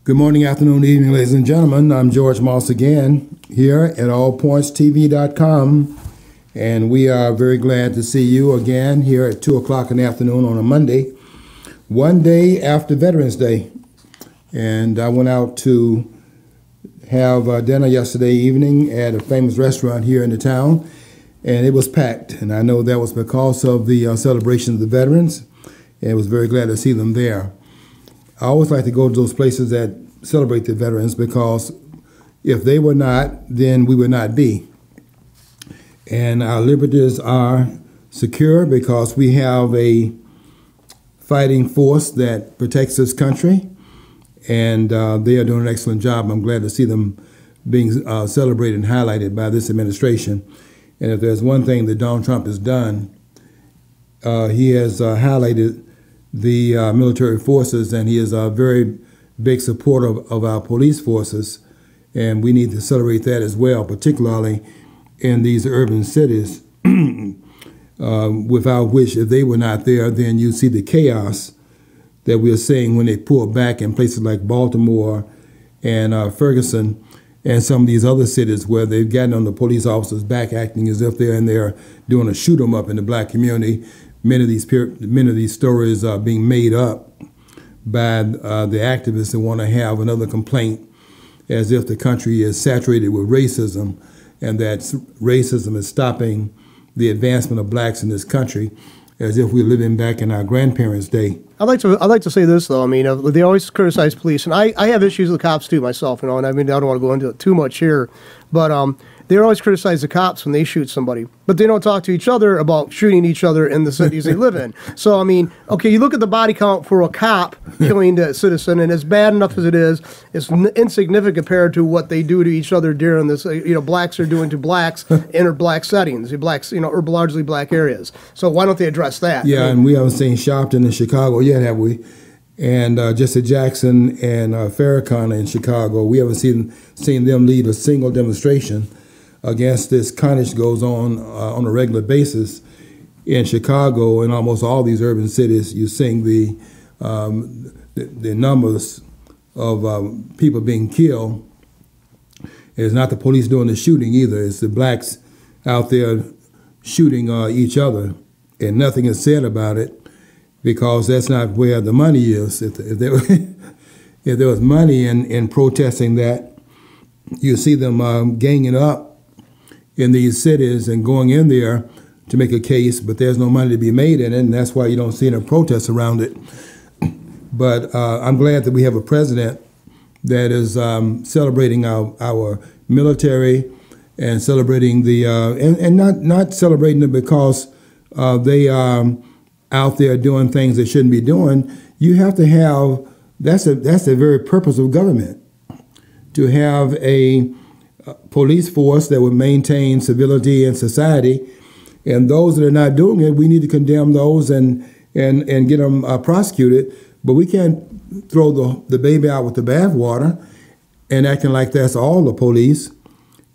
Good morning, afternoon, evening, ladies and gentlemen. I'm George Moss again here at allpointstv.com, and we are very glad to see you again here at 2 o'clock in the afternoon on a Monday, one day after Veterans Day. And I went out to have dinner yesterday evening at a famous restaurant here in the town, and it was packed. And I know that was because of the celebration of the veterans, and I was very glad to see them there. I always like to go to those places that celebrate the veterans because if they were not, then we would not be. And our liberties are secure because we have a fighting force that protects this country, and they are doing an excellent job. I'm glad to see them being celebrated and highlighted by this administration. And if there's one thing that Donald Trump has done, he has highlighted the military forces, and he is a very big supporter of our police forces, and we need to celebrate that as well, particularly in these urban cities, without which, if they were not there, then you see the chaos that we're seeing when they pull back in places like Baltimore and Ferguson and some of these other cities where they've gotten on the police officers back acting as if they're in there doing a shoot 'em up in the black community. Many of these stories are being made up by the activists that want to have another complaint as if the country is saturated with racism and that racism is stopping the advancement of blacks in this country, as if we're living back in our grandparents' day. I'd like to say this, though. I mean, they always criticize police, and I have issues with the cops, too, myself, and I mean, I don't want to go into it too much here, but they always criticize the cops when they shoot somebody, but they don't talk to each other about shooting each other in the cities they live in. So, I mean, okay, you look at the body count for a cop killing a citizen, and as bad enough as it is, it's insignificant compared to what they do to each other during this, blacks are doing to blacks in black settings, blacks, or largely black areas. So why don't they address that? Yeah, and we haven't seen Sharpton in Chicago yet, have we? And Jesse Jackson and Farrakhan in Chicago, we haven't seen them lead a single demonstration against this carnage goes on a regular basis in Chicago and almost all these urban cities. You're seeing the numbers of people being killed. It's not the police doing the shooting either. It's the blacks out there shooting each other, and nothing is said about it because that's not where the money is. If there was money in protesting that, you see them ganging up in these cities and going in there to make a case, but there's no money to be made in it, and that's why you don't see any protests around it. But I'm glad that we have a president that is celebrating our military and celebrating the and not celebrating it because they are out there doing things they shouldn't be doing. You have to have that's the very purpose of government, to have a police force that would maintain civility in society, and those that are not doing it, we need to condemn those and get them prosecuted. But we can't throw the baby out with the bathwater and acting like that's all the police.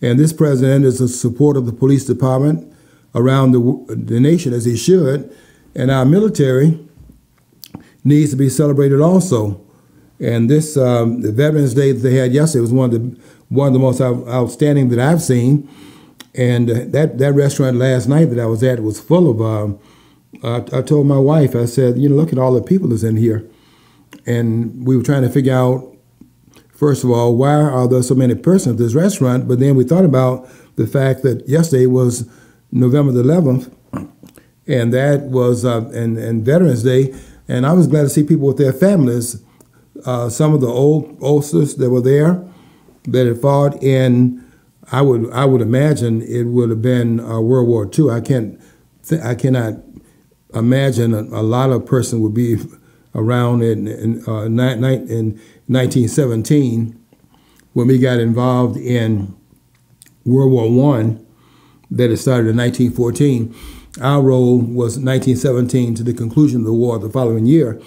And this president is a supporter of the police department around the nation, as he should, and our military needs to be celebrated also. And this the Veterans Day that they had yesterday was one of the most outstanding that I've seen. And that restaurant last night that I was at was full of, I told my wife, I said, look at all the people that's in here. And we were trying to figure out, first of all, why are there so many persons at this restaurant? But then we thought about the fact that yesterday was November the 11th, and that was and Veterans Day. And I was glad to see people with their families. Some of the old oldsters that were there that had fought in, I would imagine it would have been World War II. I cannot imagine a lot of person would be around in 1917 when we got involved in World War I. That it started in 1914. Our role was 1917 to the conclusion of the war the following year.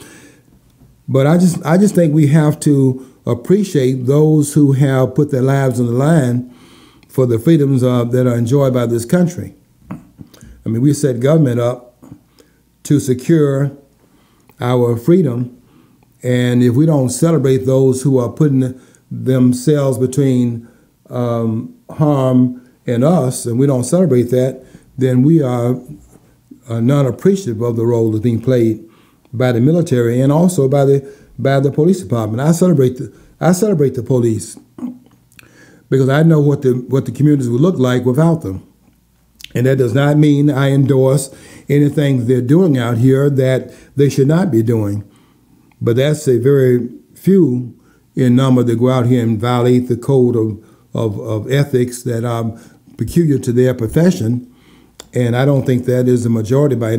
But I just think we have to appreciate those who have put their lives on the line for the freedoms that are enjoyed by this country. I mean, we set government up to secure our freedom And if we don't celebrate those who are putting themselves between harm and us, and we don't celebrate that, then we are non-appreciative of the role that's being played by the military and also by the police department. I celebrate the police because I know what the communities would look like without them. And that does not mean I endorse anything they're doing out here that they should not be doing. But that's a very few in number that go out here and violate the code of ethics that are peculiar to their profession. And I don't think that is the majority by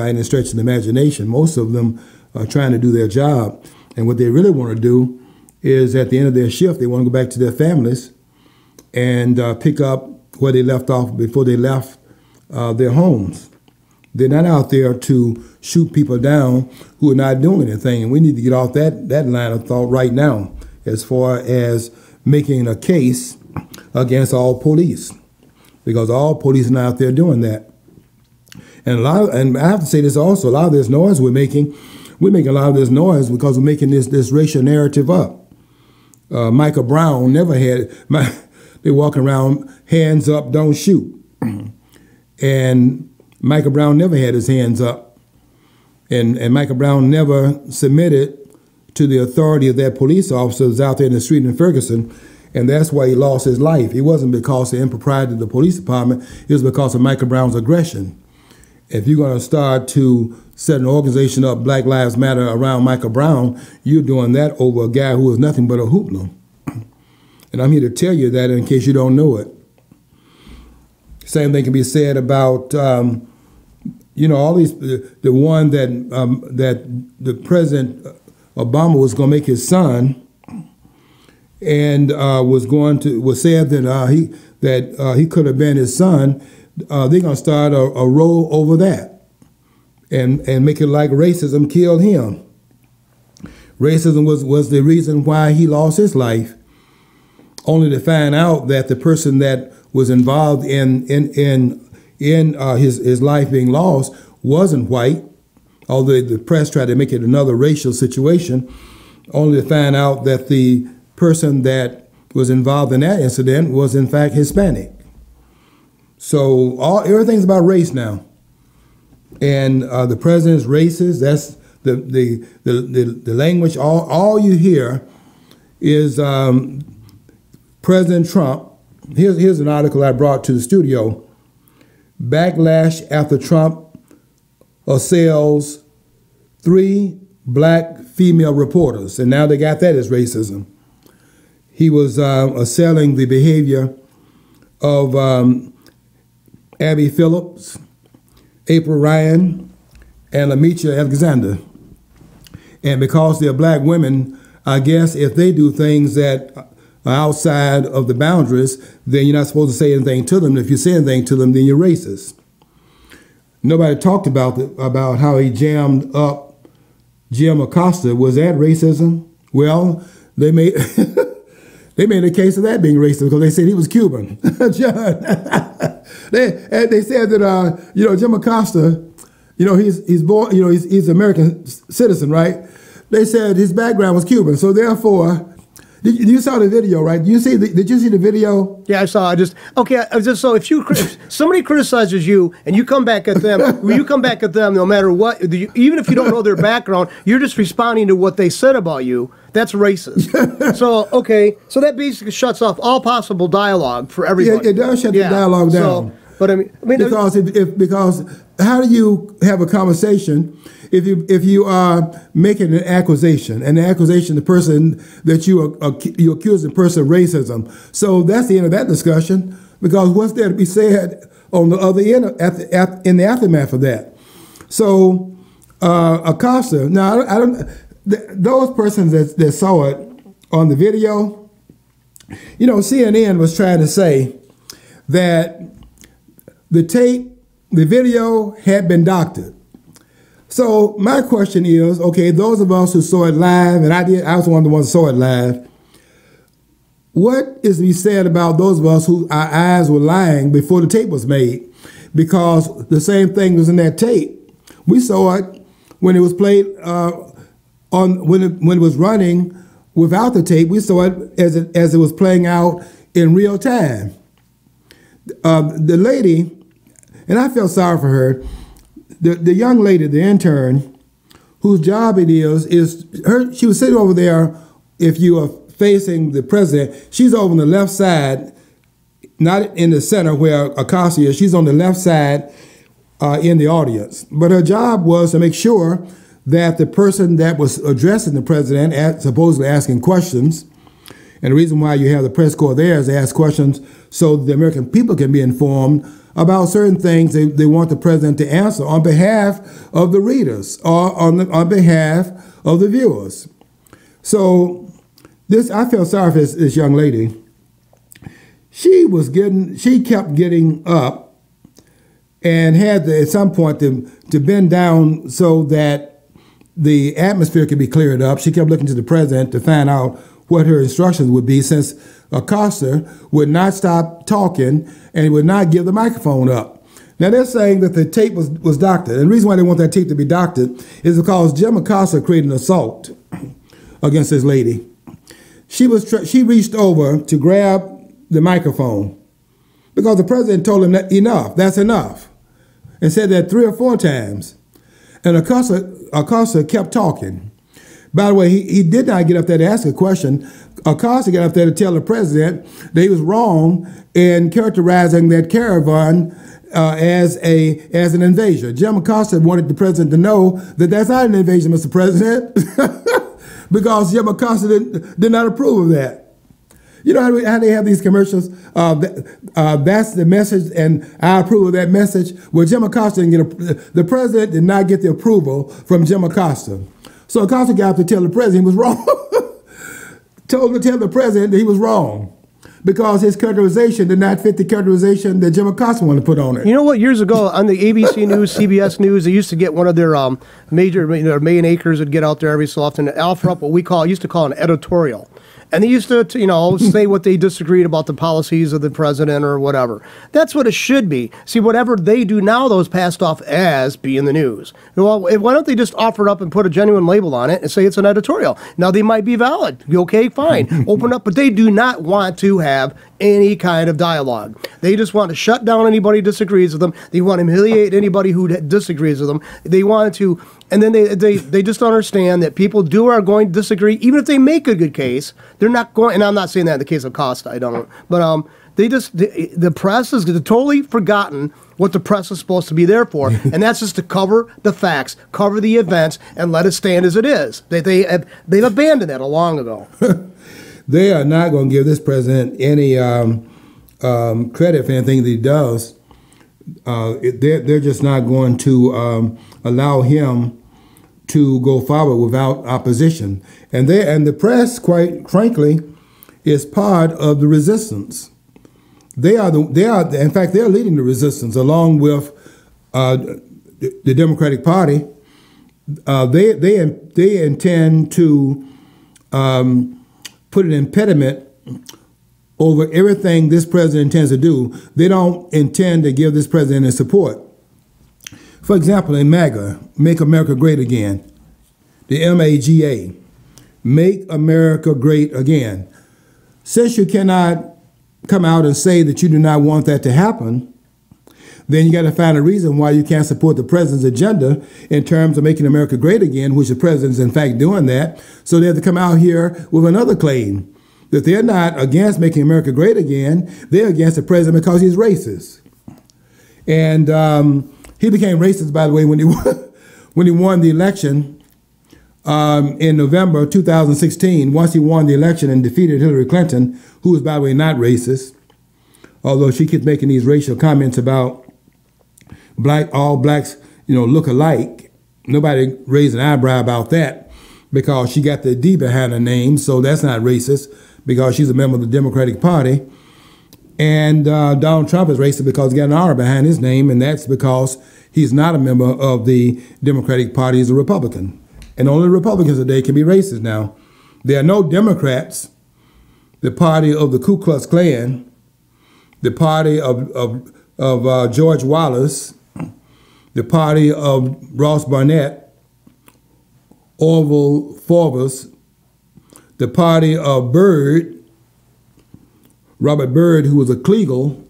any stretch of the imagination. Most of them are trying to do their job. And what they really want to do is at the end of their shift, they want to go back to their families and pick up where they left off before they left their homes. They're not out there to shoot people down who are not doing anything. And we need to get off that line of thought right now as far as making a case against all police, because all police are not out there doing that. And I have to say this also, a lot of this noise we're making a lot of this noise because we're making this racial narrative up. Michael Brown never had, they walk around, hands up, don't shoot. And Michael Brown never had his hands up. And Michael Brown never submitted to the authority of that police officer who was out there in the street in Ferguson. And that's why he lost his life. It wasn't because of the impropriety of the police department. It was because of Michael Brown's aggression. If you're going to start to set an organization up, Black Lives Matter, around Michael Brown, you're doing that over a guy who is nothing but a hoodlum. And I'm here to tell you that in case you don't know it. Same thing can be said about, all these, the one that the President Obama was going to make his son, and was said that he could have been his son. They're going to start a row over that and make it like racism killed him. Racism was the reason why he lost his life, only to find out that the person that was involved in his life being lost wasn't white, although the press tried to make it another racial situation, only to find out that the person that was involved in that incident was in fact Hispanic. So everything's about race now, and the president's racist. That's the language. All you hear is President Trump. Here's an article I brought to the studio. Backlash after Trump assails 3 black female reporters, and now they got that as racism. He was assailing the behavior of Abby Phillips, April Ryan, and Lamicha Alexander. And because they're black women, I guess if they do things that are outside of the boundaries, then you're not supposed to say anything to them. If you say anything to them, then you're racist. Nobody talked about how he jammed up Jim Acosta. Was that racism? Well, they made they made a case of that being racist because they said he was Cuban. John. They said that Jim Acosta, he's born, he's an American citizen, right? They said his background was Cuban, so therefore. You saw the video, right? Did you see the video? Yeah, I saw. So if somebody criticizes you and you come back at them, no matter what, even if you don't know their background, you're just responding to what they said about you. That's racist. So that basically shuts off all possible dialogue for everybody. Yeah, it does shut the dialogue down. But I mean, because how do you have a conversation if you are making an accusation, the person that you accuse the person of racism? So that's the end of that discussion, because what's there to be said on the other end in the aftermath of that? So Acosta, now I don't. Those persons that saw it on the video, CNN was trying to say that the video had been doctored. So my question is, those of us who saw it live, and I was one of the ones who saw it live, what is to be said about those of us who our eyes were lying before the tape was made? Because the same thing was in that tape. We saw it when it was played on when it was running without the tape. We saw it as it was playing out in real time. The lady, and I felt sorry for her. The young lady, the intern, whose job it is her. She was sitting over there. If you are facing the president, she's over on the left side, not in the center where Acosta is. She's on the left side in the audience. But her job was to make sure that the person that was addressing the president, supposedly asking questions, and the reason why you have the press corps there is to ask questions so the American people can be informed about certain things they want the president to answer on behalf of the readers or on behalf of the viewers. So I felt sorry for this young lady. She kept getting up and had to, at some point to bend down so that the atmosphere could be cleared up. She kept looking to the president to find out what her instructions would be, since Acosta would not stop talking and would not give the microphone up. Now, they're saying that the tape was doctored. And the reason why they want that tape to be doctored is because Jim Acosta created an assault against this lady. She reached over to grab the microphone because the president told him that that's enough, and said that 3 or 4 times. And Acosta kept talking. By the way, he did not get up there to ask a question. Acosta got up there to tell the president that he was wrong in characterizing that caravan as an invasion. Jim Acosta wanted the president to know that that's not an invasion, Mr. President, because Jim Acosta did not approve of that. You know how they have these commercials? That's the message, and I approve of that message. Well, Jim Acosta didn't get the president did not get the approval from Jim Acosta. So Acosta got up to tell the president he was wrong. Told him to tell the president that he was wrong because his characterization did not fit the characterization that Jim Acosta wanted to put on it. You know what? Years ago on the ABC News, CBS News, they used to get one of their major, May and Acres would get out there every so often and offer up what we used to call an editorial. And they used to, say what they disagreed about the policies of the president or whatever. That's what it should be. See, whatever they do now, those passed off as being the news. Well, why don't they just offer it up and put a genuine label on it and say it's an editorial? Now, they might be valid. Okay, fine. Open up. But they do not want to have any kind of dialogue. They just want to shut down anybody who disagrees with them. They want to humiliate anybody who disagrees with them. They want to, and then they just understand that people are going to disagree, even if they make a good case. They're not going, and I'm not saying that in the case of Costa, I don't, but the press has totally forgotten what the press is supposed to be there for, and that's just to cover the facts, cover the events, and let it stand as it is. They've abandoned that long ago. They are not going to give this president any credit for anything that he does. They're just not going to allow him to go forward without opposition. And the press, quite frankly, is part of the resistance. In fact, they're leading the resistance along with the Democratic Party. They intend to put an impediment over everything this president intends to do. They don't intend to give this president his support. For example, in MAGA, Make America Great Again, the MAGA, Make America Great Again. Since you cannot come out and say that you do not want that to happen, then you got to find a reason why you can't support the president's agenda in terms of making America great again, which the president is in fact doing that. So they have to come out here with another claim that they're not against making America great again. They're against the president because he's racist. And he became racist, by the way, when he won the election in November 2016. Once he won the election and defeated Hillary Clinton, who was, by the way, not racist, although she keeps making these racial comments about all blacks, look alike. Nobody raised an eyebrow about that because she got the D behind her name, so that's not racist because she's a member of the Democratic Party. And Donald Trump is racist because he got an R behind his name, and that's because he's not a member of the Democratic Party, he's a Republican. And only Republicans today can be racist now. There are no Democrats, the party of the Ku Klux Klan, the party of George Wallace, the party of Ross Barnett, Orville Forbes, the party of Byrd, Robert Byrd, who was a Kleagle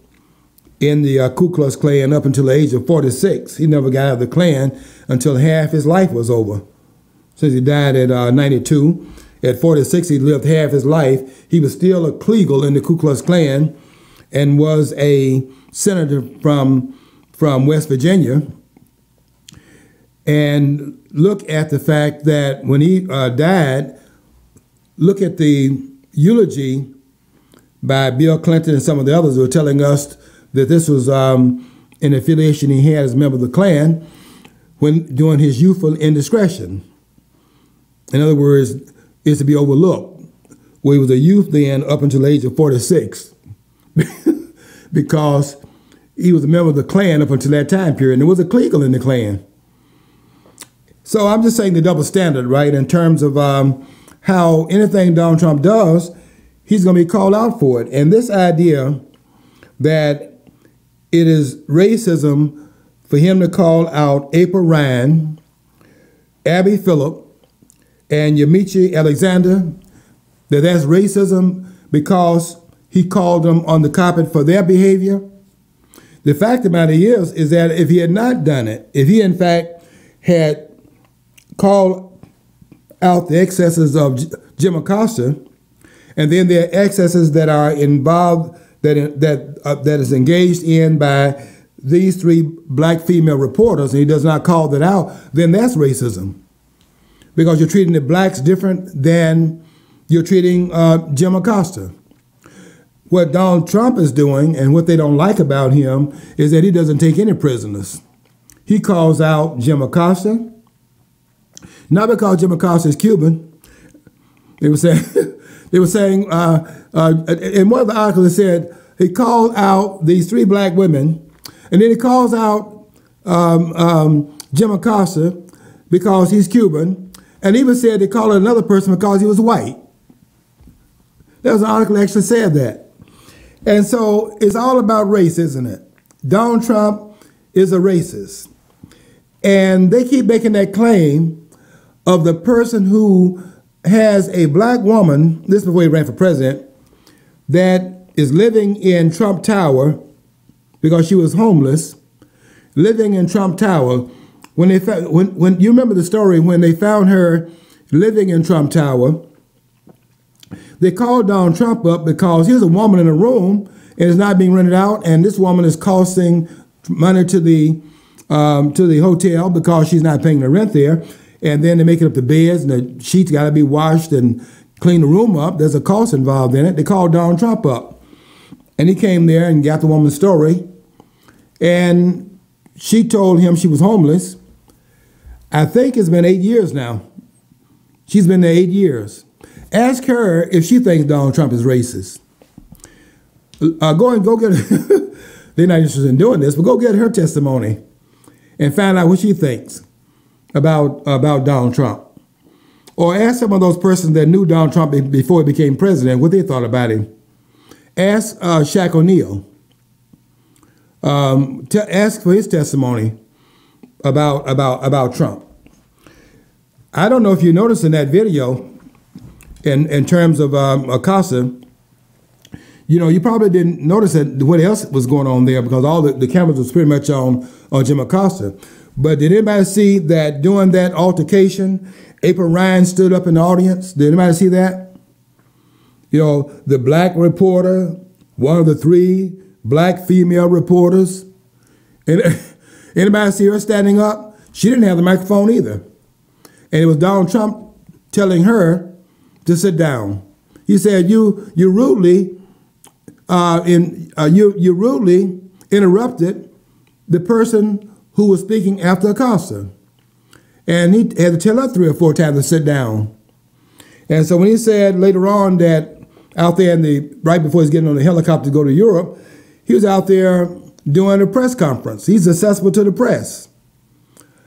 in the Ku Klux Klan up until the age of 46. He never got out of the Klan until half his life was over. Since he died at 92, at 46 he lived half his life. He was still a Kleagle in the Ku Klux Klan and was a senator from West Virginia. And look at the fact that when he died, look at the eulogy by Bill Clinton and some of the others who were telling us that this was an affiliation he had as a member of the Klan during his youthful indiscretion. In other words, it's to be overlooked. Well, he was a youth then up until the age of 46 because he was a member of the Klan up until that time period, and there was a Kleagle in the Klan. So I'm just saying the double standard, right, in terms of how anything Donald Trump does, he's going to be called out for it. And this idea that it is racism for him to call out April Ryan, Abby Phillip, and Yamiche Alexander, that's racism because he called them on the carpet for their behavior. The fact of the matter is that if he had not done it, if he in fact had called out the excesses of Jim Acosta, and then there are excesses that are involved, that is engaged in by these three black female reporters, and he does not call that out, then that's racism. Because you're treating the blacks different than you're treating Jim Acosta. What Donald Trump is doing, and what they don't like about him, is that he doesn't take any prisoners. He calls out Jim Acosta, not because Jim Acosta is Cuban. They were saying, in one of the articles it said, he called out these three black women, and then he calls out Jim Acosta because he's Cuban, and even said they called another person because he was white. There was an article that actually said that. And so it's all about race, isn't it? Donald Trump is a racist. And they keep making that claim of the person who has a black woman, this is before he ran for president, that is living in Trump Tower because she was homeless, living in Trump Tower. When you remember the story, when they found her living in Trump Tower, they called Donald Trump up because here's a woman in a room and it's not being rented out, and this woman is costing money to the hotel because she's not paying the rent there. And then they're making up the beds and the sheets got to be washed and clean the room up. There's a cost involved in it. They called Donald Trump up. And he came there and got the woman's story. And she told him she was homeless. I think it's been 8 years now. She's been there 8 years. Ask her if she thinks Donald Trump is racist. Go get her. They're not interested in doing this, but go get her testimony and find out what she thinks about Donald Trump. Or ask some of those persons that knew Donald Trump before he became president what they thought about him. Ask Shaq O'Neal. Ask for his testimony about Trump. I don't know if you noticed in that video, in terms of Acosta, you probably didn't notice that what else was going on there because all the cameras was pretty much on Jim Acosta. But did anybody see that during that altercation, April Ryan stood up in the audience? Did anybody see that? The black reporter, one of the three black female reporters. And anybody see her standing up? She didn't have the microphone either. And it was Donald Trump telling her to sit down. He said, you rudely interrupted the person who was speaking after Acosta. And he had to tell her 3 or 4 times to sit down. And so when he said later on that out there right before he's getting on the helicopter to go to Europe, he was out there doing a press conference. He's accessible to the press.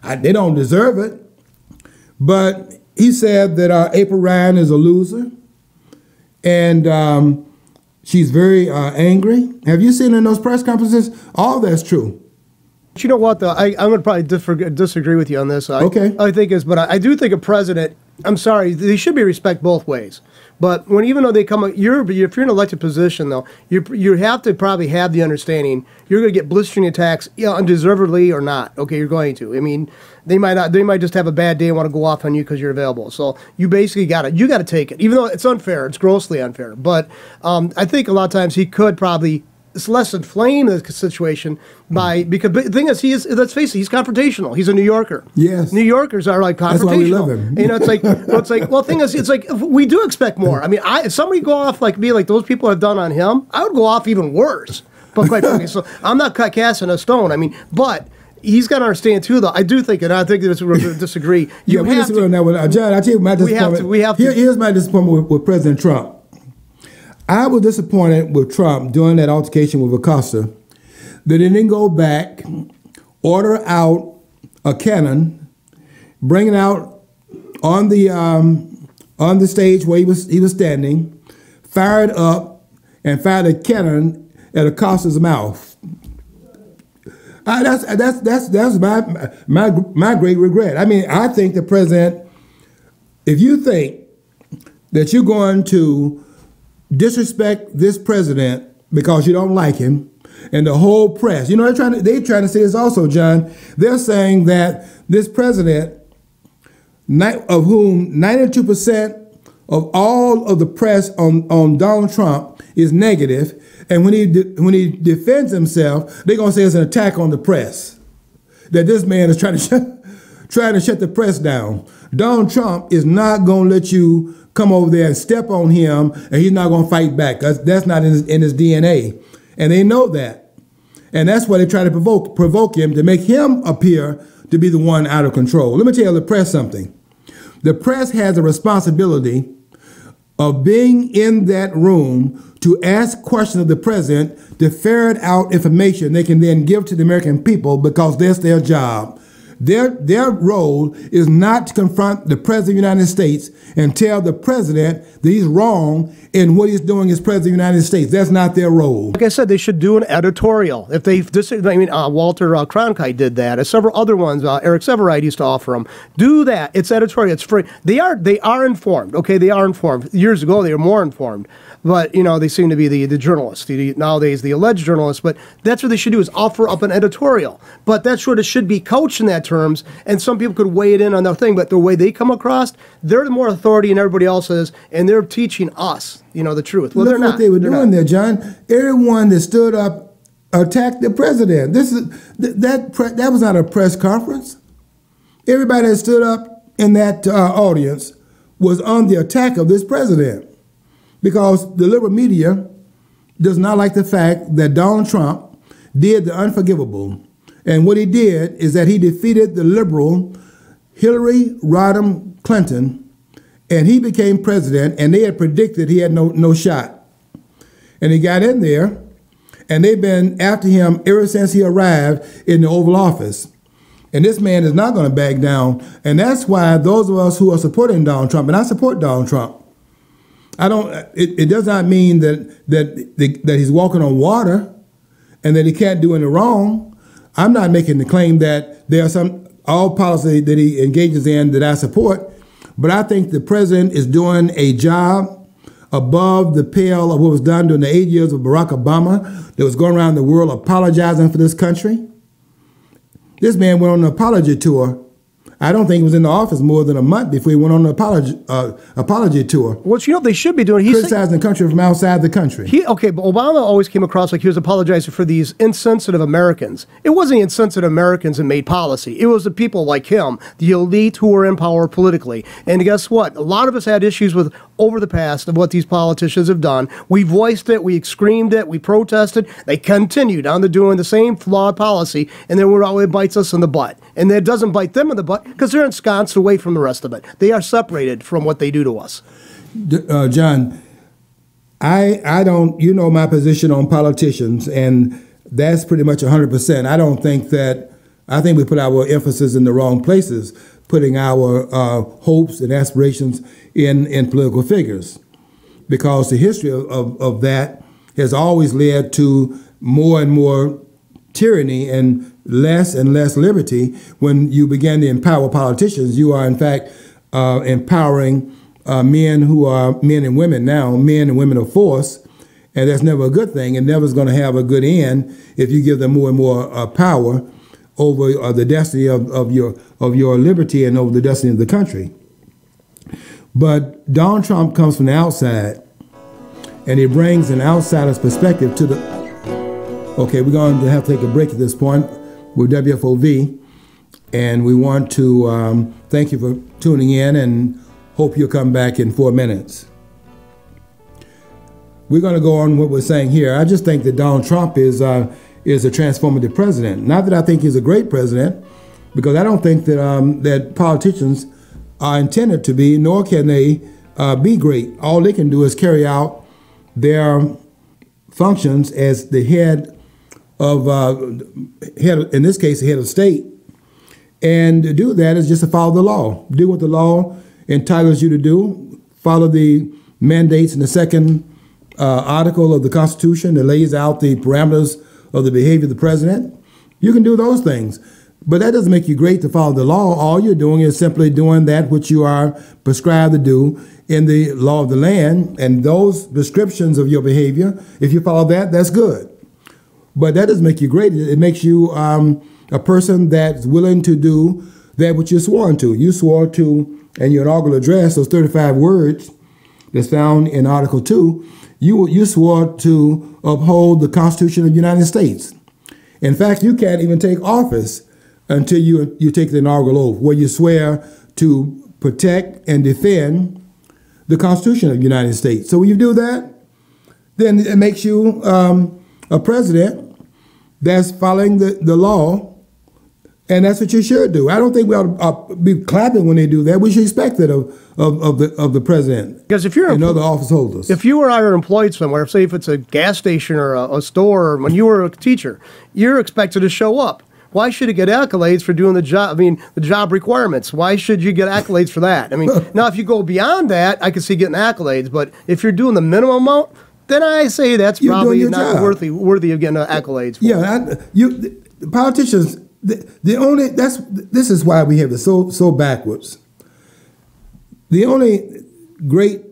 They don't deserve it. But he said that April Ryan is a loser. And she's very angry. Have you seen in those press conferences? All that's true. But you know what, though? I'm going to probably disagree with you on this. Okay. But I do think a president, I'm sorry, they should be respect both ways. But even though they come, if you're in an elected position, though, you have to probably have the understanding you're going to get blistering attacks, undeservedly or not. Okay, you're going to. I mean, they might not. They might just have a bad day and want to go off on you because you're available. So you basically got to take it, even though it's unfair. It's grossly unfair. But I think a lot of times he could probably. It's less inflame the situation because the thing is, let's face it, he's confrontational. He's a New Yorker. Yes. New Yorkers are like confrontational. That's why we love him. The thing is, it's like we do expect more. I mean, if somebody go off like those people have done on him, I would go off even worse. But quite frankly, so I'm not casting a stone. I mean, but he's got to understand too, though. I do think, and I think we're going to disagree. We disagree on that one. John, I tell you my disappointment. Here's my disappointment with President Trump. I was disappointed with Trump during that altercation with Acosta that he didn't go back, order out a cannon, bring it out on the stage where he was standing, fire it up, and fire the cannon at Acosta's mouth. That's my great regret. I mean, I think the president, if you think that you're going to disrespect this president because you don't like him, and the whole press, they're trying to say this also, John. They're saying that this president, of whom 92% of all of the press on Donald Trump is negative, and when he defends himself, they're gonna say it's an attack on the press. That this man is trying to shut the press down. Donald Trump is not gonna let you come over there and step on him, and he's not going to fight back. That's not in his DNA. And they know that. And that's why they try to provoke him to make him appear to be the one out of control. Let me tell the press something. The press has a responsibility of being in that room to ask questions of the president, to ferret out information they can then give to the American people because that's their job. Their role is not to confront the President of the United States and tell the President that he's wrong in what he's doing as President of the United States. That's not their role. Like I said, they should do an editorial. If they, Walter Cronkite did that, and several other ones. Eric Sevareid used to offer them. Do that. It's editorial. It's free. They are informed. Okay, they are informed. Years ago, they were more informed. But, they seem to be the journalists, nowadays the alleged journalists. But that's what they should do, is offer up an editorial. But that sort of should be couched in that terms, and some people could weigh it in on their thing. But the way they come across, they're the more authority than everybody else is, and they're teaching us, the truth. Well, look what they were doing there, John. Everyone that stood up attacked the president. That was not a press conference. Everybody that stood up in that audience was on the attack of this president. Because the liberal media does not like the fact that Donald Trump did the unforgivable. And what he did is that he defeated the liberal Hillary Rodham Clinton, and he became president, and they had predicted he had no shot. And he got in there, and they've been after him ever since he arrived in the Oval Office. And this man is not going to back down. And that's why those of us who are supporting Donald Trump, and I support Donald Trump, it does not mean that he's walking on water and that he can't do any wrong. I'm not making the claim that there are all policy that he engages in that I support, but I think the president is doing a job above the pale of what was done during the 8 years of Barack Obama that was going around the world apologizing for this country. This man went on an apology tour. I don't think he was in the office more than a month before he went on an apology tour. Well, they should be doing. Criticizing the country from outside the country. But Obama always came across like he was apologizing for these insensitive Americans. It wasn't the insensitive Americans that made policy. It was the people like him, the elite who were in power politically. And guess what? A lot of us had issues with over the past of what these politicians have done. We voiced it, we screamed it, we protested. They continued on to doing the same flawed policy, and then it bites us in the butt. And it doesn't bite them in the butt because they're ensconced away from the rest of it. They are separated from what they do to us. John, I don't, my position on politicians, and that's pretty much 100%. I think we put our emphasis in the wrong places, putting our hopes and aspirations in political figures, because the history of that has always led to more and more tyranny and less liberty. When you begin to empower politicians, you are in fact empowering men who are men and women now, men and women of force, and that's never a good thing, and never is going to have a good end if you give them more and more power over the destiny of your liberty and over the destiny of the country. But Donald Trump comes from the outside, and he brings an outsider's perspective to the. Okay, we're going to have to take a break at this point with WFOV, and we want to thank you for tuning in and hope you'll come back in 4 minutes. We're going to go on what we're saying here. I just think that Donald Trump is a transformative president. Not that I think he's a great president, because I don't think that that politicians are intended to be, nor can they be great. All they can do is carry out their functions as the head of, in this case, the head of state. And to do that is just to follow the law. Do what the law entitles you to do. Follow the mandates in the second article of the Constitution that lays out the parameters of the behavior of the president. You can do those things. But that doesn't make you great to follow the law. All you're doing is simply doing that which you are prescribed to do in the law of the land. And those descriptions of your behavior, if you follow that, that's good. But that doesn't make you great. It makes you a person that's willing to do that which you're sworn to. You swore to, in your inaugural address, those 35 words that's found in Article 2, you swore to uphold the Constitution of the United States. In fact, you can't even take office until you take the inaugural oath, where you swear to protect and defend the Constitution of the United States. So when you do that, then it makes you a president that's following the law, and that's what you should do. I don't think we ought to be clapping when they do that. We should expect it of the president, because if you're and other office holders. If you or I are employed somewhere, say if it's a gas station or a store, or when you were a teacher, you're expected to show up. Why should it get accolades for doing the job? I mean, the job requirements. Why should you get accolades for that? I mean, now if you go beyond that, I can see getting accolades. But if you're doing the minimum amount, then I say that's probably not worthy of getting accolades for. Yeah, the politicians. This is why we have it so backwards. The only great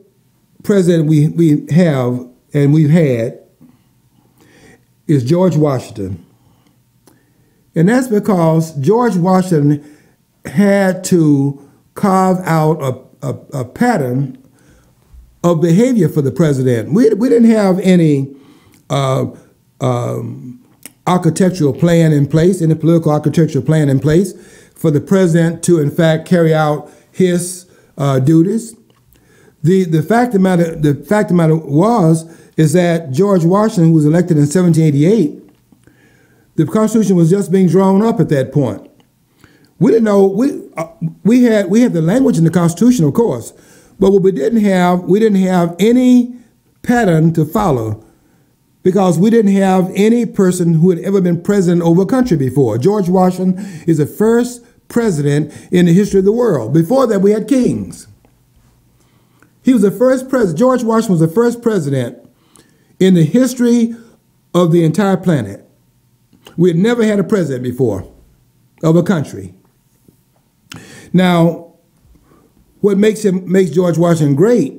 president we have and we've had is George Washington. And that's because George Washington had to carve out a pattern of behavior for the president. We didn't have any architectural plan in place, any political architectural plan in place for the president to, in fact, carry out his duties. The fact of the matter is that George Washington, who was elected in 1788, the Constitution was just being drawn up at that point. We didn't know we had the language in the Constitution, of course, but what we didn't have any pattern to follow, because we didn't have any person who had ever been president over a country before. George Washington is the first president in the history of the world. Before that, we had kings. He was the first president. George Washington was the first president in the history of the entire planet. We had never had a president before of a country. Now, what makes George Washington great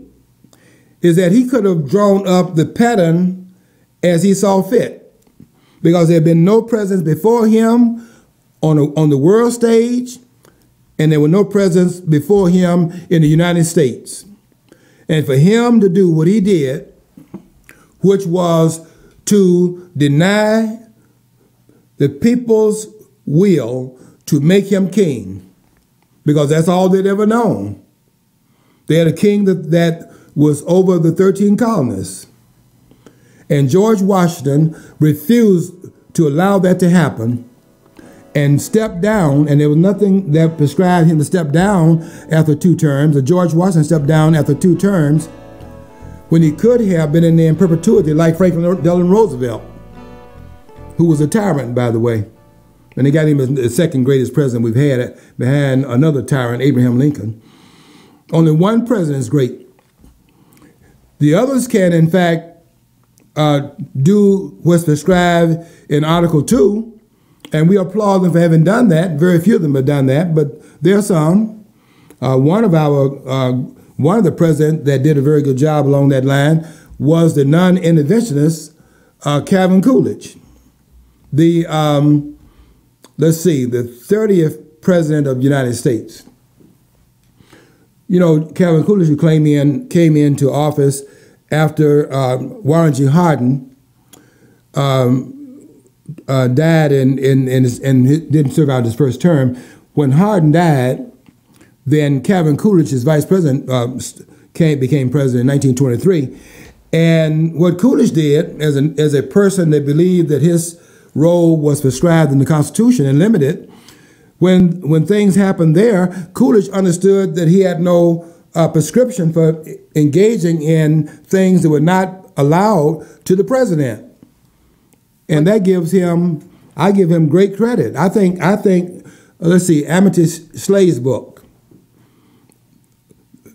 is that he could have drawn up the pattern as he saw fit, because there had been no presidents before him on the world stage, and there were no presidents before him in the United States. And for him to do what he did, which was to deny the people's will to make him king, because that's all they'd ever known. They had a king that was over the 13 colonists. And George Washington refused to allow that to happen and stepped down, and there was nothing that prescribed him to step down after 2 terms. George Washington stepped down after 2 terms when he could have been in there in perpetuity, like Franklin Delano Roosevelt, who was a tyrant, by the way. And they got him as the second greatest president we've had behind another tyrant, Abraham Lincoln. Only one president is great. The others can, in fact, do what's prescribed in Article 2, And we applaud them for having done that. Very few of them have done that, but there are some. One of the presidents that did a very good job along that line was the non-interventionist Calvin Coolidge, the the 30th president of the United States. You know, Calvin Coolidge, who came into office after Warren G. Hardin died and didn't serve out his first term. When Hardin died, then Calvin Coolidge, his vice president, became president in 1923. And what Coolidge did, as a person that believed that his role was prescribed in the Constitution and limited, when things happened there, Coolidge understood that he had no prescription for engaging in things that were not allowed to the president. And that I give him great credit. I think, let's see, Amethyst Slade's book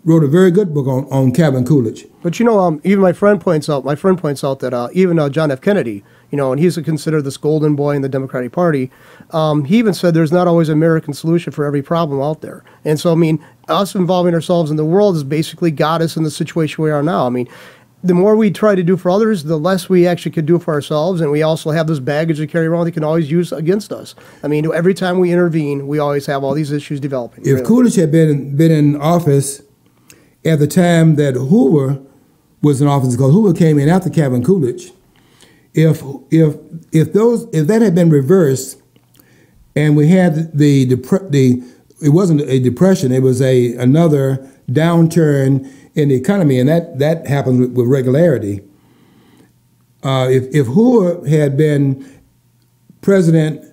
wrote a very good book on Calvin Coolidge. But you know, even my friend points out that even John F. Kennedy, you know, and he's considered this golden boy in the Democratic Party. He even said there's not always an American solution for every problem out there. And so, I mean, us involving ourselves in the world has basically got us in the situation we are now. I mean, the more we try to do for others, the less we actually could do for ourselves. And we also have this baggage to carry around they can always use against us. I mean, every time we intervene, we always have all these issues developing. If Coolidge had been in office at the time that Hoover was in office, because Hoover came in after Calvin Coolidge, if that had been reversed, and we had it wasn't a depression, it was another downturn in the economy, and that happened with regularity. If Hoover had been president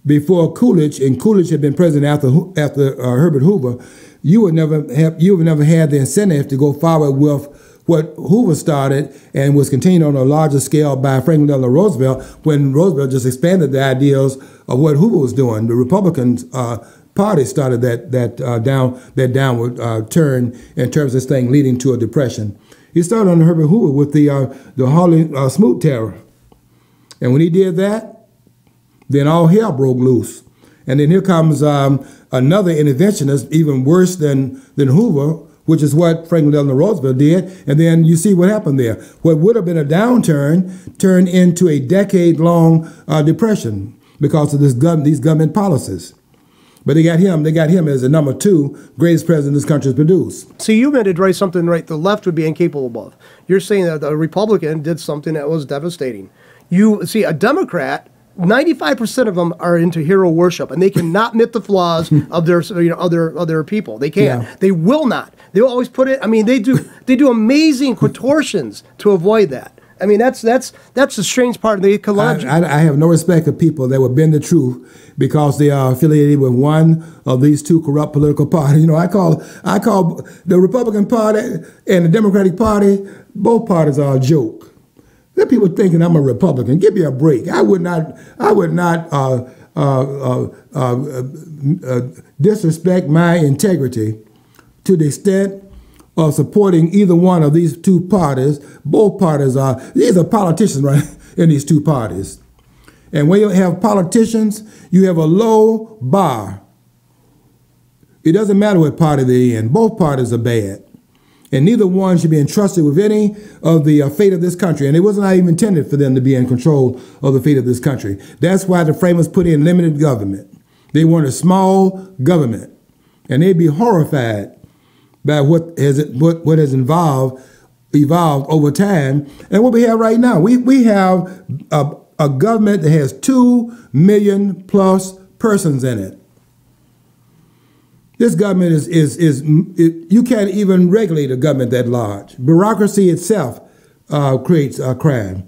before Coolidge, and Coolidge had been president after Herbert Hoover, you would never had the incentive to go forward with what Hoover started and was continued on a larger scale by Franklin Delano Roosevelt, when Roosevelt just expanded the ideals of what Hoover was doing. The Republican Party started that downward turn in terms of this thing leading to a depression. He started under Herbert Hoover with the Harley Smoot Terror. And when he did that, then all hell broke loose. And then here comes another interventionist, even worse than Hoover, which is what Franklin Delano Roosevelt did. And then you see what happened there. What would have been a downturn turned into a decade-long depression because of these government policies. But they got him as the number 2 greatest president this country has produced. See, you meant to write something right the left would be incapable of. You're saying that a Republican did something that was devastating. You see, a Democrat, 95% of them are into hero worship, and they cannot admit the flaws of their other people. They can't. Yeah. They will not. They will always put it. I mean, they do amazing contortions to avoid that. I mean, that's the strange part of the ecology. I have no respect for people that will bend the truth because they are affiliated with one of these two corrupt political parties. You know, I call the Republican Party and the Democratic Party, both parties are a joke. There are people thinking I'm a Republican. Give me a break. I would not disrespect my integrity to the extent of supporting either one of these two parties. Both parties these are politicians right in these two parties. And when you have politicians, you have a low bar. It doesn't matter what party they're in. Both parties are bad. And neither one should be entrusted with any of the fate of this country. And it was not even intended for them to be in control of the fate of this country. That's why the framers put in limited government. They want a small government. And they'd be horrified by what has evolved over time. And what we have right now, we have a government that has 2 million plus persons in it. This government you can't even regulate a government that large. Bureaucracy itself creates a crime.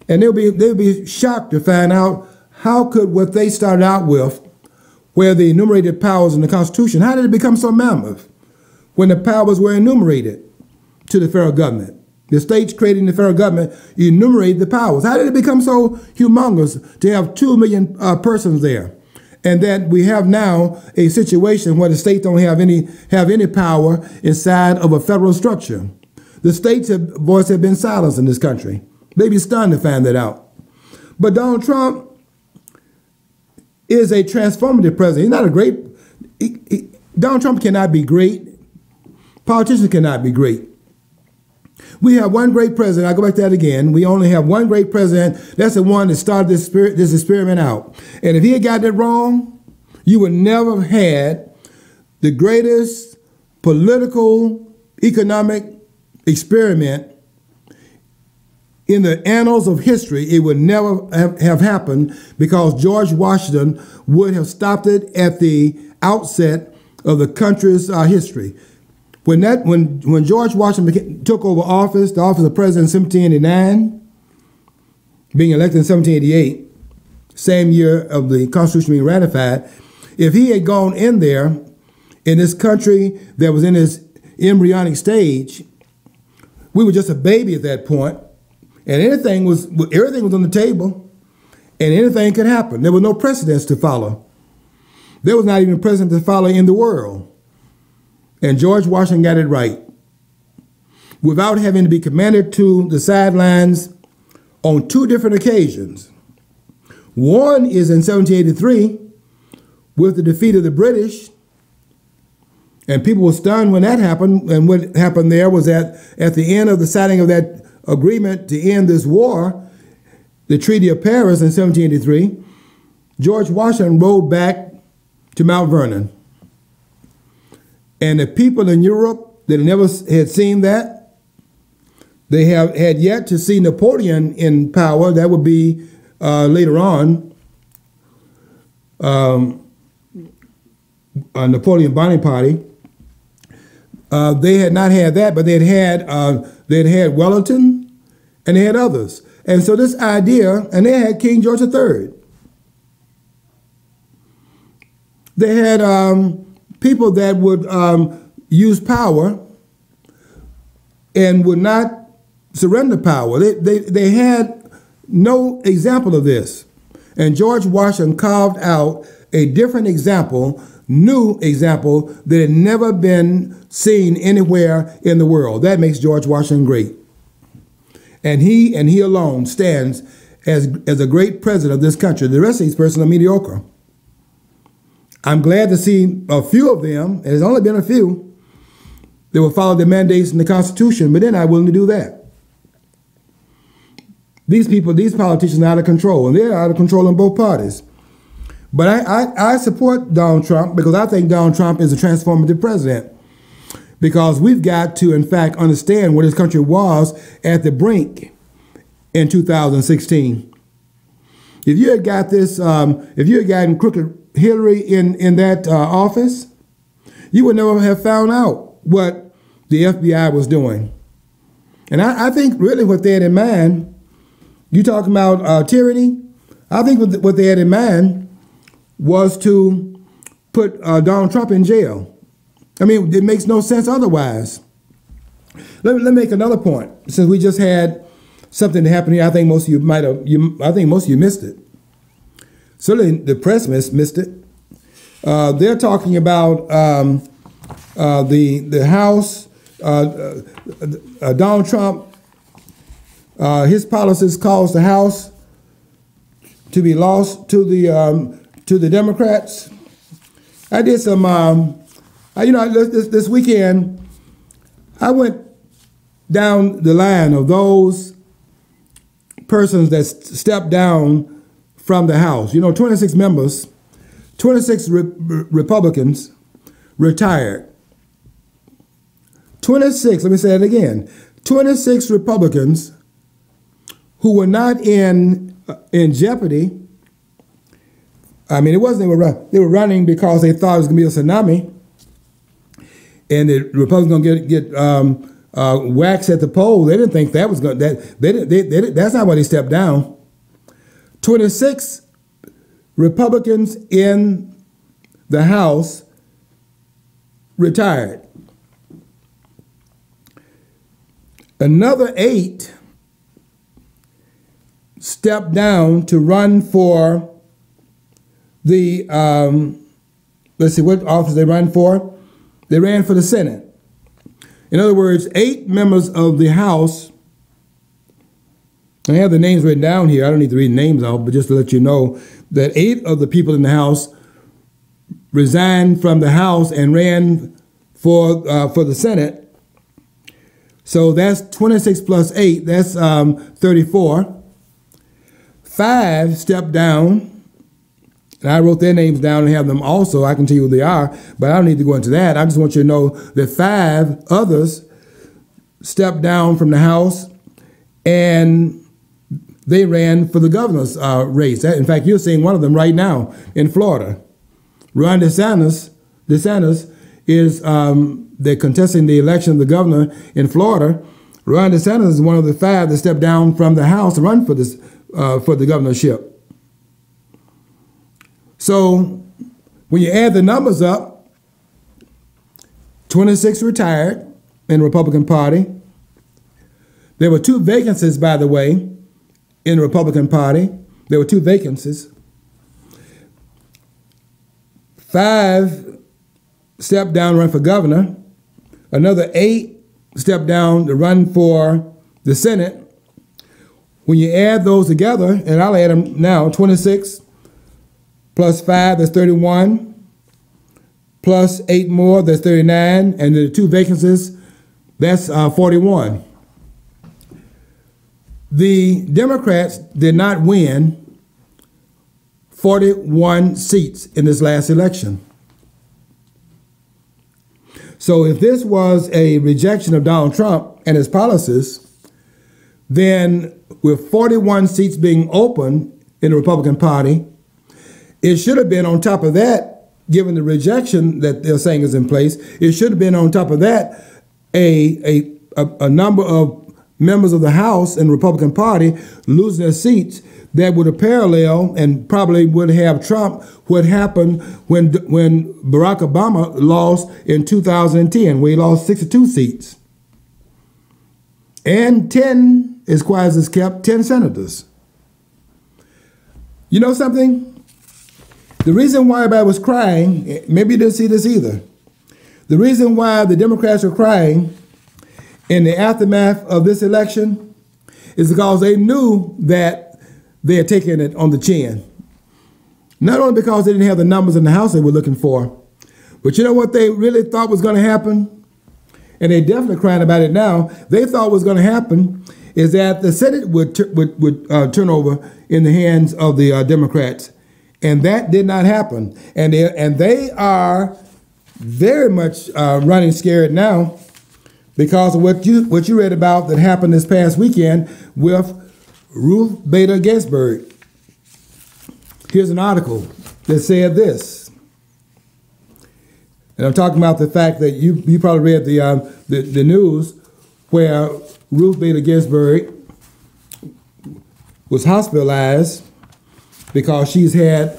And they'll be shocked to find out how could what they started out with, where the enumerated powers in the Constitution, how did it become so mammoth when the powers were enumerated to the federal government? The states creating the federal government enumerated the powers. How did it become so humongous to have 2 million persons there? And that we have now a situation where the states don't have any power inside of a federal structure. The states' voice have been silenced in this country. They'd be stunned to find that out. But Donald Trump is a transformative president. He's not a great. Donald Trump cannot be great. Politicians cannot be great. We have one great president. I go back to that again. We only have one great president. That's the one that started this experiment out. And if he had gotten it wrong, you would never have had the greatest political, economic experiment in the annals of history. It would never have happened because George Washington would have stopped it at the outset of the country's history. When George Washington took over office, the office of president in 1789, being elected in 1788, same year of the Constitution being ratified, if he had gone in there in this country that was in its embryonic stage, we were just a baby at that point, and everything was on the table, and anything could happen. There was no precedents to follow. There was not even a precedent to follow in the world. And George Washington got it right. Without having to be commanded to the sidelines on two different occasions. One is in 1783 with the defeat of the British. And people were stunned when that happened. And what happened there was that at the end of the signing of that agreement to end this war, the Treaty of Paris in 1783, George Washington rode back to Mount Vernon. And the people in Europe that never had seen that, they have had yet to see Napoleon in power. That would be later on. Napoleon Bonaparte. They had not had that, but they'd had Wellington, and they had others. And so this idea, and they had King George III. They had people that would use power and would not surrender power. They had no example of this. And George Washington carved out a different example, new example that had never been seen anywhere in the world. That makes George Washington great. And he alone stands as a great president of this country. The rest of these persons are mediocre. I'm glad to see a few of them, and there's only been a few, that will follow the mandates in the Constitution, but they're not willing to do that. These people, these politicians are out of control, and they're out of control in both parties. But I support Donald Trump because I think Donald Trump is a transformative president. Because we've got to, in fact, understand where this country was at the brink in 2016. If you had got this, if you had gotten crooked Hillary in that office, you would never have found out what the FBI was doing. And I think really what they had in mind, you talking about tyranny, I think what they had in mind was to put Donald Trump in jail. I mean, it makes no sense otherwise. Let me make another point. Since we just had something that happened here, I think most of you missed it. Certainly the press missed it. They're talking about the House, Donald Trump, his policies caused the House to be lost to the Democrats. I did some, this weekend, I went down the line of those persons that stepped down from the House. 26 members, 26 Republicans retired. 26, let me say it again, 26 Republicans who were not in jeopardy. I mean, it wasn't they were running because they thought it was going to be a tsunami, and the Republicans going to get waxed at the poll. They didn't think that was going. That's not why they stepped down. 26 Republicans in the House retired. Another 8 stepped down to run for the, let's see, what office they ran for? They ran for the Senate. In other words, 8 members of the House, I have the names written down here. I don't need to read names out, but just to let you know that 8 of the people in the House resigned from the House and ran for the Senate. So that's 26 plus 8, that's 34. 5 stepped down, and I wrote their names down and have them also. I can tell you who they are, but I don't need to go into that. I just want you to know that 5 others stepped down from the House, and they ran for the governor's race. In fact, you're seeing one of them right now in Florida. Ron DeSantis is they're contesting the election of the governor in Florida. Ron DeSantis is one of the 5 that stepped down from the House to run for this for the governorship. So when you add the numbers up, 26 retired in the Republican Party. There were 2 vacancies, by the way, in the Republican Party. There were 2 vacancies. 5 stepped down to run for governor. Another 8 stepped down to run for the Senate. When you add those together, and I'll add them now, 26 plus 5, that's 31, plus 8 more, that's 39, and the 2 vacancies, that's 41. The Democrats did not win 41 seats in this last election. So if this was a rejection of Donald Trump and his policies, then with 41 seats being open in the Republican Party, it should have been on top of that, given the rejection that they're saying is in place, it should have been on top of that a number of members of the House and the Republican Party losing their seats that would have parallel and probably would have Trump what happened when Barack Obama lost in 2010, where he lost 62 seats. And 10, as quiet as it's kept, 10 senators. You know something? The reason why everybody was crying, maybe you didn't see this either. The reason why the Democrats were crying in the aftermath of this election is because they knew that they had taken it on the chin. Not only because they didn't have the numbers in the House they were looking for, but you know what they really thought was going to happen? And they're definitely crying about it now. They thought was going to happen is that the Senate would turn over in the hands of the Democrats. And that did not happen. And they are very much running scared now because of what you read about that happened this past weekend with Ruth Bader Ginsburg. Here's an article that said this. And I'm talking about the fact that you probably read the news where Ruth Bader Ginsburg was hospitalized because she had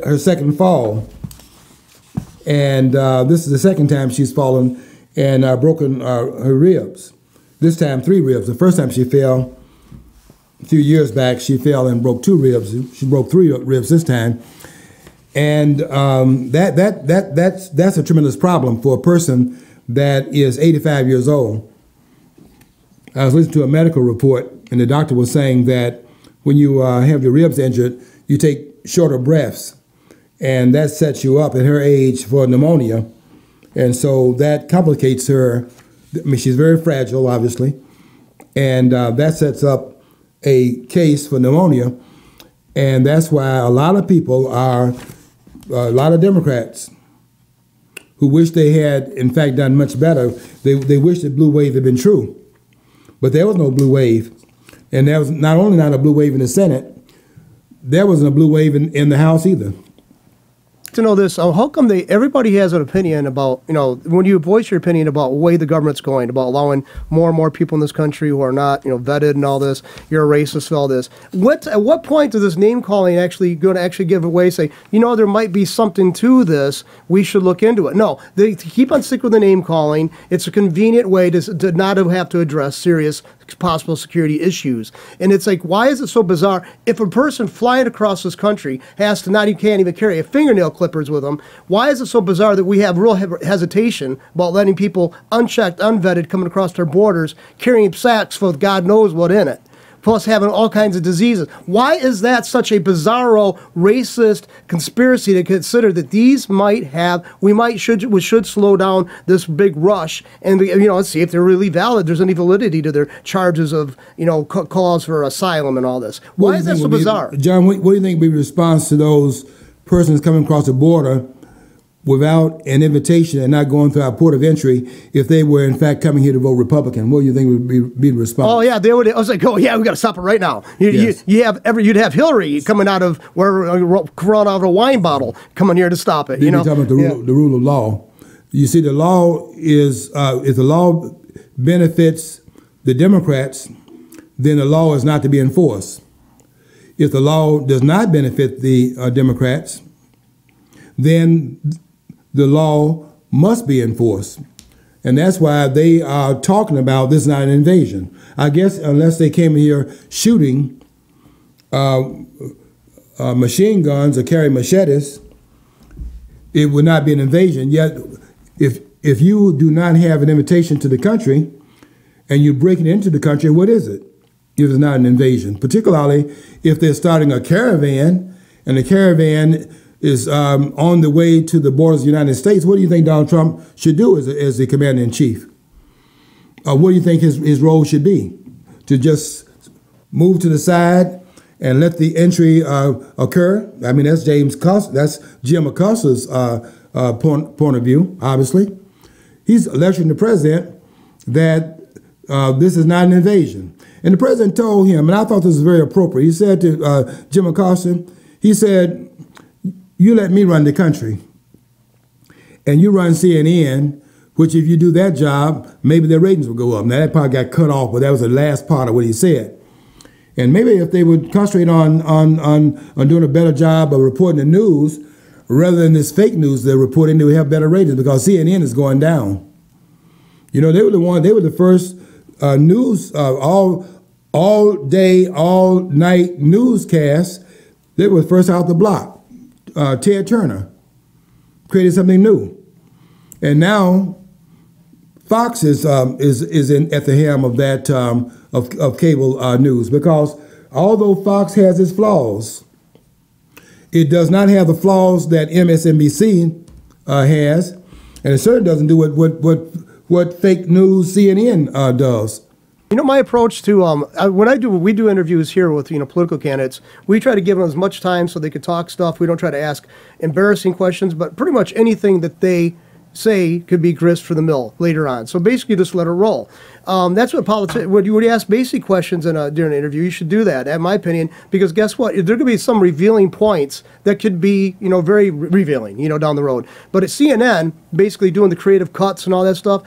her second fall, and this is the second time she's fallen and broken her ribs. This time 3 ribs. The first time she fell a few years back, she fell and broke 2 ribs. She broke 3 ribs this time. And that's a tremendous problem for a person that is 85 years old. I was listening to a medical report, and the doctor was saying that when you have your ribs injured, you take shorter breaths, and that sets you up at her age for pneumonia. And so that complicates her. I mean, she's very fragile, obviously, and that sets up a case for pneumonia. And that's why a lot of people are, a lot of Democrats who wish they had, in fact, done much better. They wish the blue wave had been true. But there was no blue wave. And there was not only not a blue wave in the Senate, there wasn't a blue wave in the House either. To know this, how come everybody has an opinion about, when you voice your opinion about the way the government's going, about allowing more and more people in this country who are not, vetted and all this, you're a racist and all this. At what point does this name calling actually going to give away, say, there might be something to this, we should look into it? No, they keep on sticking with the name calling. It's a convenient way to not have to address serious possible security issues. And it's like, why is it so bizarre? If a person flying across this country has to can't even carry a fingernail clippers with them, why is it so bizarre that we have real hesitation about letting people unchecked, unvetted coming across their borders carrying sacks full of God knows what in it? plus having all kinds of diseases. Why is that such a bizarro, racist conspiracy to consider that these we should slow down this big rush and, let's see if they're really valid, there's any validity to their charges of, calls for asylum and all this. Why is that so bizarre? John, what do you think would be the response to those persons coming across the border without an invitation and not going through our port of entry if they were in fact coming here to vote Republican? What do you think would be the response? Oh yeah, they would. I was like, oh yeah, we got to stop it right now. You'd have Hillary coming out of crawling out of a wine bottle coming here to stop it. You're talking about the rule of law. You see, the law is if the law benefits the Democrats, then the law is not to be enforced. If the law does not benefit the Democrats, then the law must be enforced. And that's why they are talking about this is not an invasion. I guess unless they came here shooting machine guns or carry machetes, it would not be an invasion. Yet, if you do not have an invitation to the country and you're breaking into the country, what is it? If it's not an invasion, particularly if they're starting a caravan and the caravan is on the way to the borders of the United States, what do you think Donald Trump should do as the commander-in-chief? What do you think his role should be? To just move to the side and let the entry occur? I mean, that's that's Jim Acosta's point of view, obviously. He's lecturing the president that this is not an invasion. And the president told him, and I thought this was very appropriate, he said to Jim Acosta, he said, you let me run the country, and you run CNN, which if you do that job, maybe their ratings will go up. Now, that part got cut off, but that was the last part of what he said. And maybe if they would concentrate on doing a better job of reporting the news, rather than this fake news they're reporting, they would have better ratings, because CNN is going down. They were the first news, all day, all night newscast. They were first out the block. Ted Turner created something new, and now Fox is at the helm of that of cable news, because although Fox has its flaws, it does not have the flaws that MSNBC has, and it certainly doesn't do what fake news CNN does. My approach to we do interviews here with political candidates, we try to give them as much time so they could talk stuff. We don't try to ask embarrassing questions, but pretty much anything that they say could be grist for the mill later on. So basically, just let it roll. That's what politics. When you ask basic questions during an interview, you should do that, in my opinion, because guess what? There could be some revealing points that could be very revealing, down the road. But at CNN, basically doing the creative cuts and all that stuff,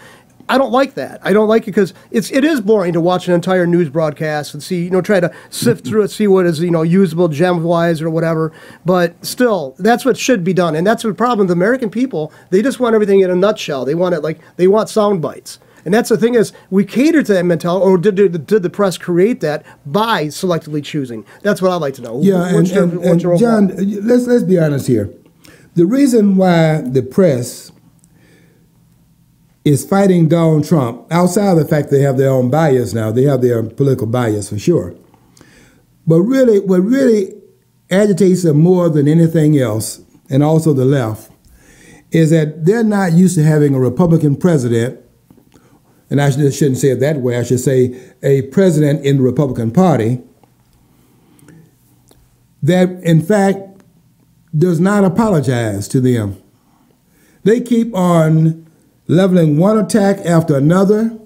I don't like that. I don't like it because it is boring to watch an entire news broadcast and see, try to sift through it, see what is, usable gem-wise or whatever. But still, that's what should be done. And that's the problem with American people. They just want everything in a nutshell. They want it they want sound bites. And that's the thing is, we cater to that mentality, or did the press create that by selectively choosing? That's what I'd like to know. Yeah, and John, let's be honest here. The reason why the press is fighting Donald Trump, outside of the fact they have their own bias now, they have their political bias for sure. But really, what really agitates them more than anything else, and also the left, is that they're not used to having a Republican president, and I shouldn't say it that way, I should say a president in the Republican Party that, in fact, does not apologize to them. They keep on leveling one attack after another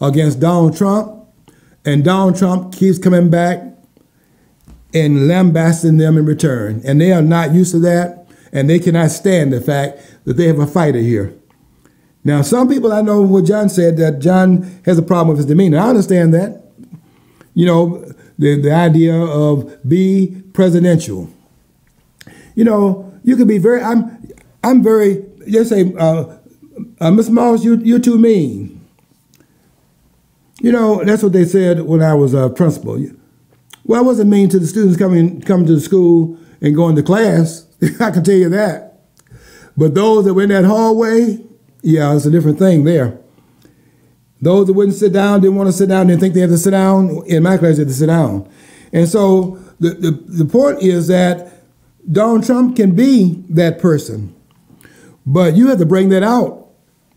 against Donald Trump, and Donald Trump keeps coming back and lambasting them in return. And they are not used to that, and they cannot stand the fact that they have a fighter here. Now, some people, I know what John said, that John has a problem with his demeanor. I understand that. The idea of be presidential. You could be very, I'm very, just say, Ms. Moss, you're too mean. That's what they said when I was principal. Well, I wasn't mean to the students coming to the school and going to class. I can tell you that. But those that were in that hallway, yeah, it's a different thing there. Those that wouldn't sit down, didn't want to sit down, didn't think they had to sit down. In my class, they had to sit down. And so the point is that Donald Trump can be that person. But you have to bring that out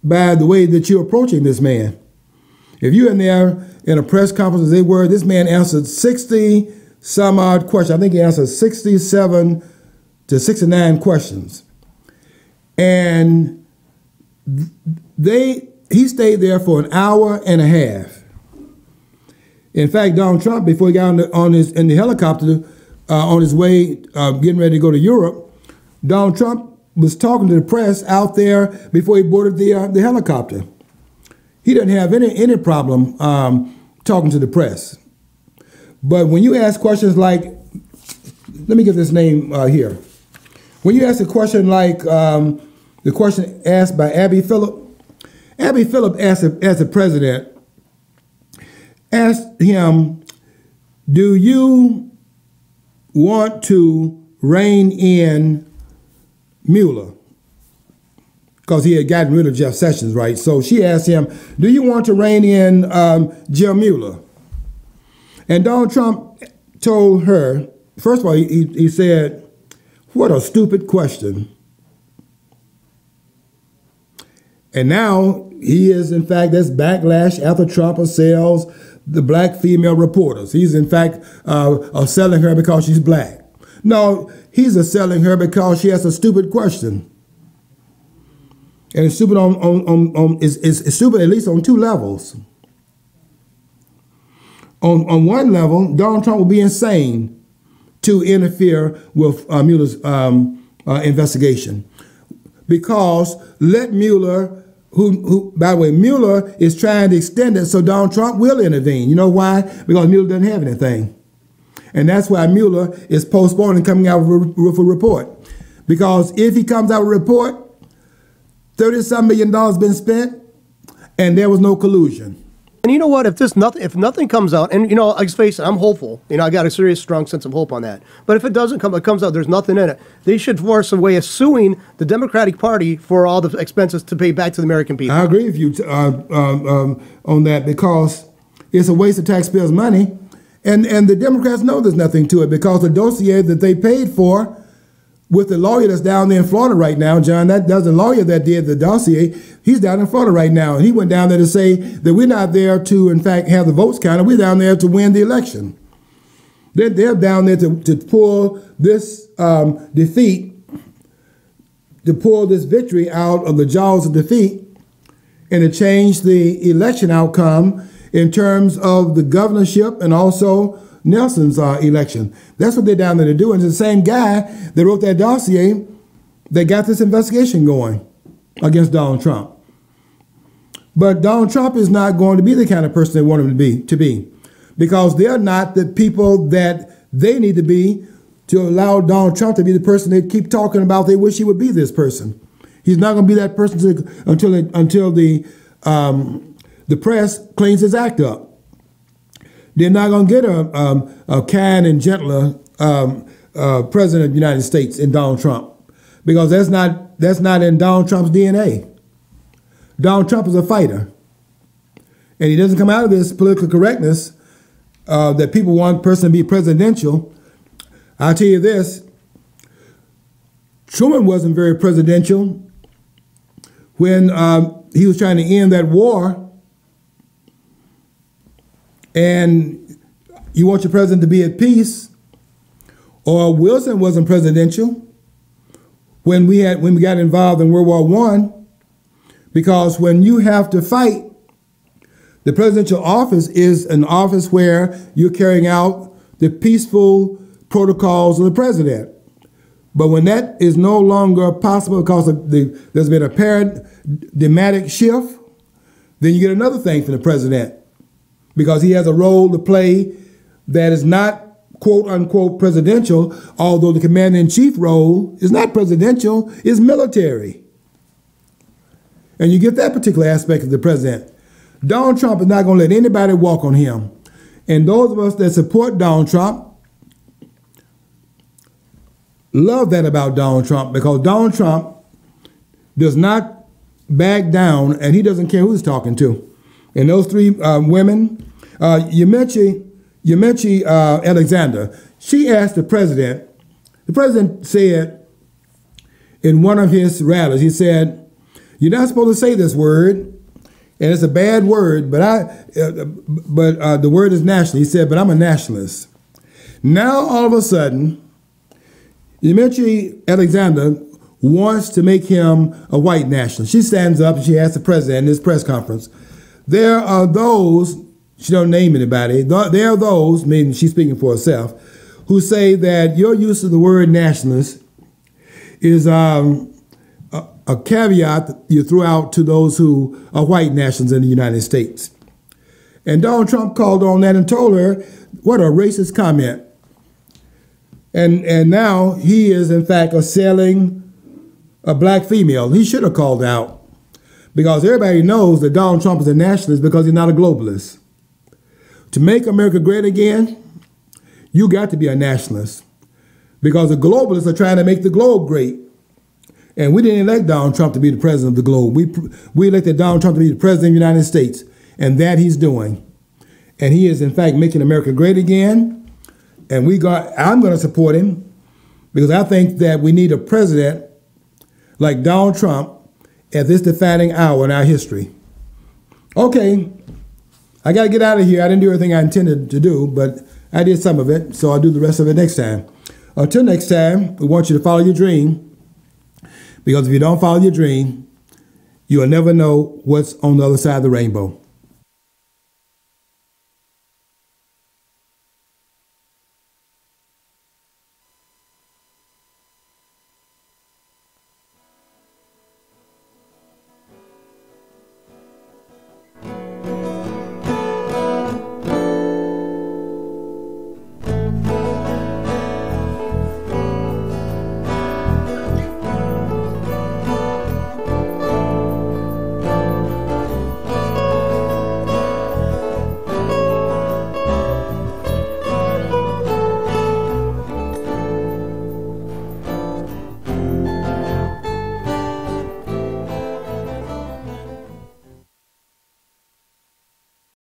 by the way that you're approaching this man. If you're in there in a press conference, as they were, this man answered 60 some odd questions. I think he answered 67 to 69 questions. And he stayed there for an hour and a half. In fact, Donald Trump, before he got in the helicopter on his way getting ready to go to Europe, Donald Trump was talking to the press out there before he boarded the helicopter. He didn't have any problem talking to the press. But when you ask questions like, let me get this name here. When you ask a question like the question asked by Abby Phillip asked the president, asked him, do you want to rein in Mueller? Because he had gotten rid of Jeff Sessions, right? So she asked him, do you want to rein in Jim Mueller? And Donald Trump told her, first of all, he said, what a stupid question. And now he is, in fact, there's backlash after Trump assails the black female reporters. He's, in fact, selling her because she's black. No, he's selling her because she has a stupid question. And it's stupid it's stupid at least on two levels. On one level, Donald Trump would be insane to interfere with Mueller's investigation. Because let Mueller, who, by the way, Mueller is trying to extend it so Donald Trump will intervene. You know why? Because Mueller doesn't have anything. And that's why Mueller is postponing coming out with a report. Because if he comes out with a report, $30-some million been spent, and there was no collusion. And you know what? If nothing comes out, and let's face it, I'm hopeful. I got a serious, strong sense of hope on that. But if it comes out, there's nothing in it. They should force a way of suing the Democratic Party for all the expenses to pay back to the American people. I agree with you on that, because it's a waste of taxpayers' money, and the Democrats know there's nothing to it, because the dossier that they paid for with the lawyer that's down there in Florida right now, John, that's the lawyer that did the dossier. He's down in Florida right now, and he went down there to say that we're not there to, in fact, have the votes counted. We're down there to win the election. They're down there to pull this defeat, to pull this victory out of the jaws of defeat, and to change the election outcome in terms of the governorship and also Nelson's election. That's what they're down there to do. And it's the same guy that wrote that dossier that got this investigation going against Donald Trump. But Donald Trump is not going to be the kind of person they want him to be, because they're not the people that they need to be to allow Donald Trump to be the person they keep talking about. They wish he would be this person. He's not going to be that person until the press cleans his act up. They're not going to get a kind and gentler president of the United States in Donald Trump, because that's not in Donald Trump's DNA. Donald Trump is a fighter, and he doesn't come out of this political correctness that people want a person to be presidential. I'll tell you this: Truman wasn't very presidential when he was trying to end that war. And you want your president to be at peace. Or Wilson wasn't presidential when we got involved in World War I, because when you have to fight, the presidential office is an office where you're carrying out the peaceful protocols of the president. But when that is no longer possible because there's been a paradigmatic shift, then you get another thing from the president, because he has a role to play that is not quote unquote presidential, although the commander-in-chief role is not presidential, it's military. And you get that particular aspect of the president. Donald Trump is not going to let anybody walk on him. And those of us that support Donald Trump love that about Donald Trump, because Donald Trump does not back down, and he doesn't care who he's talking to. And those three women, Yamiche Alexander, she asked the president said in one of his rallies, he said, "You're not supposed to say this word, and it's a bad word, but the word is national." He said, "But I'm a nationalist." Now, all of a sudden, Yamiche Alexander wants to make him a white nationalist. She stands up and she asks the president in this press conference, there are those, she don't name anybody, there are those, maybe she's speaking for herself, who say that your use of the word nationalist is a caveat that you threw out to those who are white nationalists in the United States. And Donald Trump called on that and told her, what a racist comment. And now he is, in fact, assailing a black female. He should have called out, because everybody knows that Donald Trump is a nationalist because he's not a globalist. To make America great again, you got to be a nationalist, because the globalists are trying to make the globe great. And we didn't elect Donald Trump to be the president of the globe. We elected Donald Trump to be the president of the United States, and that he's doing. And he is, in fact, making America great again. And I'm going to support him, because I think that we need a president like Donald Trump at this defining hour in our history. Okay, I got to get out of here. I didn't do everything I intended to do, but I did some of it, so I'll do the rest of it next time. Until next time, we want you to follow your dream, because if you don't follow your dream, you will never know what's on the other side of the rainbow.